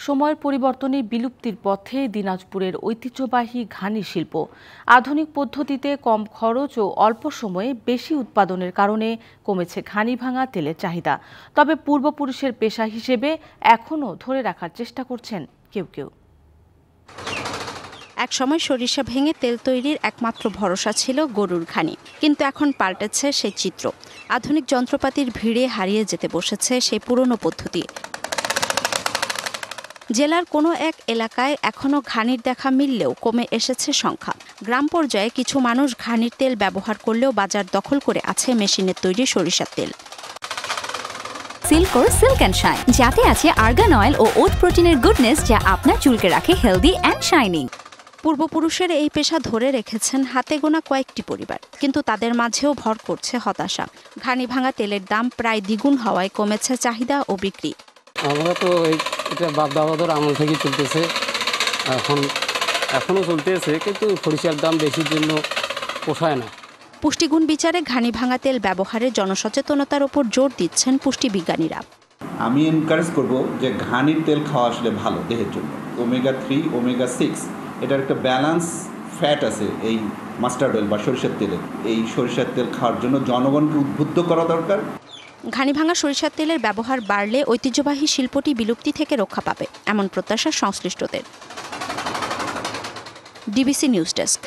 সময়ের পরিবর্তনে বিলুপ্তির পথে দিনাজপুরের ঐতিহ্যবাহী ঘানি শিল্প। আধুনিক পদ্ধতিতে কম খরচ ও অল্প সময়ে বেশি উৎপাদনের কারণে কমেছে ঘানি ভাঙা তেলের চাহিদা। তবে পূর্বপুরুষের পেশা হিসেবে এখনও ধরে রাখার চেষ্টা করছেন কেউ কেউ। একসময় সরিষা ভেঙে তেল তৈরির একমাত্র ভরসা ছিল গরুর ঘানি, কিন্তু এখন পাল্টেছে সেই চিত্র। আধুনিক যন্ত্রপাতির ভিড়ে হারিয়ে যেতে বসেছে সেই পুরনো পদ্ধতি। জেলার কোনো এক এলাকায় এখনও ঘানির দেখা মিললেও কমে এসেছে সংখ্যা। গ্রাম পর্যায়ে কিছু মানুষ ঘানির তেল ব্যবহার করলেও বাজার দখল করে আছে মেশিনের তৈরি সরিষার তেল। সিল্কোর সিল্ক অ্যান্ড শাইন, যাতে আছে আর্গান অয়েল ও ওট প্রোটিনের গুডনেস, যা আপনার চুলকে রাখে হেলদি অ্যান্ড শাইনিং। পূর্বপুরুষের এই পেশা ধরে রেখেছেন হাতে গোনা কয়েকটি পরিবার, কিন্তু তাদের মাঝেও ভর করছে হতাশা। ঘানি ভাঙা তেলের দাম প্রায় দ্বিগুণ হওয়ায় কমেছে চাহিদা ও বিক্রি। আমরা তো এটা বাপ দাদাদের আমল থেকে চলতেছে, এখনো চলতেছে, কিন্তু সরিষার দাম বেশির জন্য পোষায় না। পুষ্টিগুণ বিচারে ঘানি ভাঙা তেল ব্যবহারে জনসচেতনতার উপর জোর দিচ্ছেন পুষ্টিবিজ্ঞানীরা। আমি এনকারেজ করব যে ঘানির তেল খাওয়া আসলে ভালো দেহের জন্য। ওমেগা 3, ওমেগা 6 এটার একটা ব্যালেন্স ফ্যাট আছে এই মাস্টার্ড অয়েল বা সরিষার তেলে। এই সরিষার তেল খাওয়ার জন্য জনগণকে উদ্বুদ্ধ করা দরকার। ঘানি ভাঙা সরিষার তেলের ব্যবহার বাড়লে ঐতিহ্যবাহী শিল্পটি বিলুপ্তি থেকে রক্ষা পাবে, এমন প্রত্যাশা সংশ্লিষ্টদের। DBC news desk.